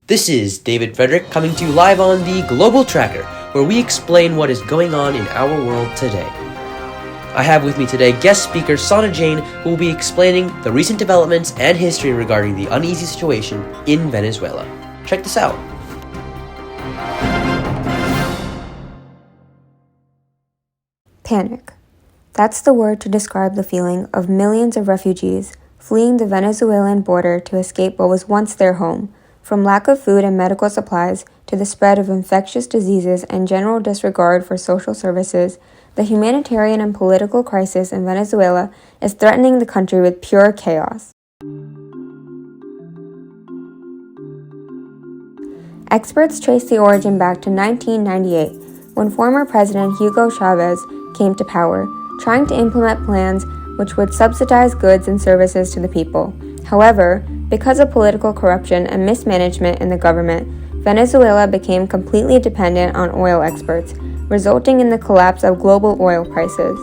This is David Frederick coming to you live on the Global Tracker, where we explain what is going on in our world today. I have with me today guest speaker Jain, who will be explaining the recent developments and history regarding the uneasy situation in Venezuela. Check this out. Panic. That's the word to describe the feeling of millions of refugees fleeing the Venezuelan border to escape what was once their home, from lack of food and medical supplies to the spread of infectious diseases and general disregard for social services. The humanitarian and political crisis in Venezuela is threatening the country with pure chaos. Experts trace the origin back to 1998, when former President Hugo Chavez came to power, trying to implement plans which would subsidize goods and services to the people. However, because of political corruption and mismanagement in the government, Venezuela became completely dependent on oil exports, resulting in the collapse of global oil prices.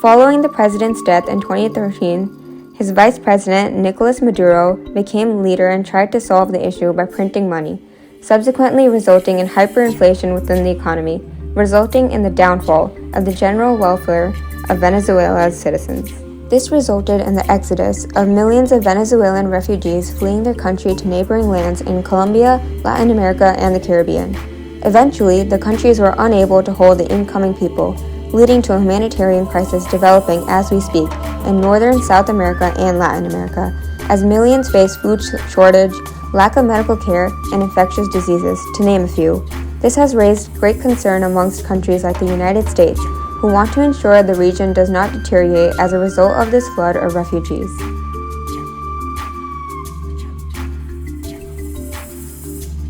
Following the president's death in 2013, his vice president, Nicolas Maduro, became leader and tried to solve the issue by printing money, subsequently resulting in hyperinflation within the economy, resulting in the downfall of the general welfare of Venezuela's citizens. This resulted in the exodus of millions of Venezuelan refugees fleeing their country to neighboring lands in Colombia, Latin America, and the Caribbean. Eventually, the countries were unable to hold the incoming people, leading to a humanitarian crisis developing as we speak in Northern South America and Latin America, as millions face food shortage, lack of medical care, and infectious diseases, to name a few. This has raised great concern amongst countries like the United States, who want to ensure the region does not deteriorate as a result of this flood of refugees.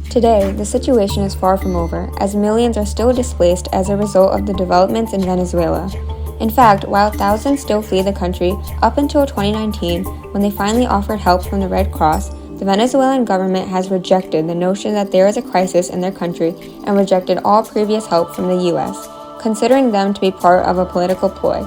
Today, the situation is far from over, as millions are still displaced as a result of the developments in Venezuela. In fact, while thousands still flee the country, up until 2019, when they finally offered help from the Red Cross, the Venezuelan government has rejected the notion that there is a crisis in their country and rejected all previous help from the U.S., considering them to be part of a political ploy.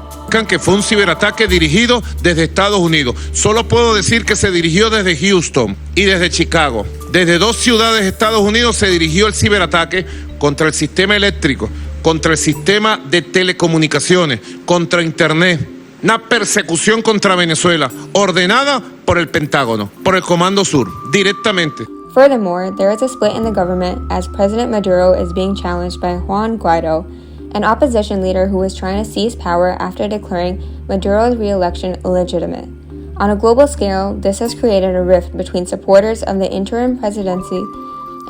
Que fue un ciberataque dirigido desde Estados Unidos. Solo puedo decir que se dirigió desde Houston y desde Chicago. Desde dos ciudades de Estados Unidos se dirigió el ciberataque contra el sistema eléctrico, contra el sistema de telecomunicaciones, contra Internet. Una persecución contra Venezuela, ordenada por el Pentágono, por el Comando Sur, directamente. Furthermore, there is a split in the government as President Maduro is being challenged by Juan Guaido, an opposition leader who was trying to seize power after declaring Maduro's re-election illegitimate. On a global scale, this has created a rift between supporters of the interim presidency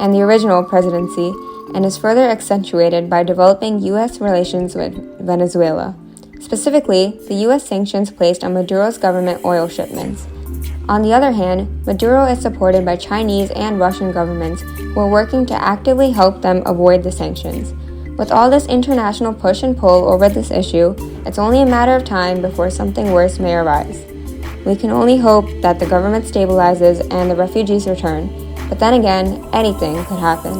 and the original presidency, and is further accentuated by developing U.S. relations with Venezuela. Specifically, the U.S. sanctions placed on Maduro's government oil shipments. On the other hand, Maduro is supported by Chinese and Russian governments who are working to actively help them avoid the sanctions. With all this international push and pull over this issue, it's only a matter of time before something worse may arise. We can only hope that the government stabilizes and the refugees return, but then again, anything could happen.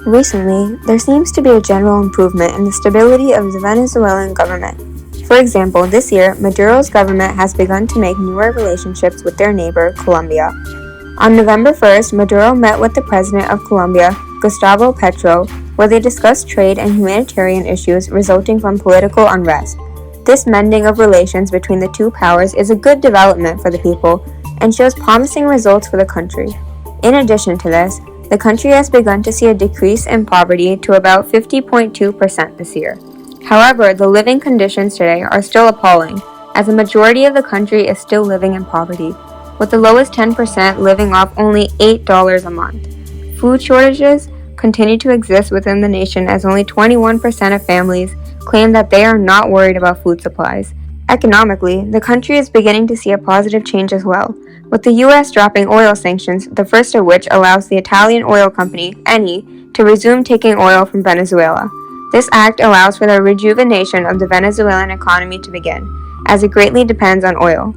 Recently, there seems to be a general improvement in the stability of the Venezuelan government. For example, this year, Maduro's government has begun to make newer relationships with their neighbor, Colombia. On November 1st, Maduro met with the president of Colombia, Gustavo Petro, where they discussed trade and humanitarian issues resulting from political unrest. This mending of relations between the two powers is a good development for the people and shows promising results for the country. In addition to this, the country has begun to see a decrease in poverty to about 50.2% this year. However, the living conditions today are still appalling, as the majority of the country is still living in poverty, with the lowest 10% living off only $8 a month. Food shortages continue to exist within the nation, as only 21% of families claim that they are not worried about food supplies. Economically, the country is beginning to see a positive change as well, with the U.S. dropping oil sanctions, the first of which allows the Italian oil company, Eni, to resume taking oil from Venezuela. This act allows for the rejuvenation of the Venezuelan economy to begin, as it greatly depends on oil.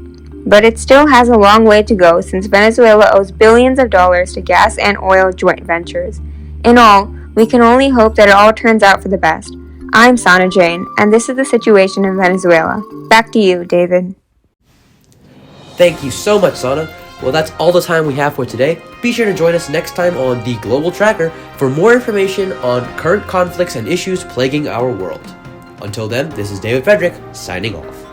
But it still has a long way to go, since Venezuela owes billions of dollars to gas and oil joint ventures. In all, we can only hope that it all turns out for the best. I'm Jain, and this is the situation in Venezuela. Back to you, David. Thank you so much, Sana. Well, that's all the time we have for today. Be sure to join us next time on the Global Tracker for more information on current conflicts and issues plaguing our world. Until then, this is David Frederick, signing off.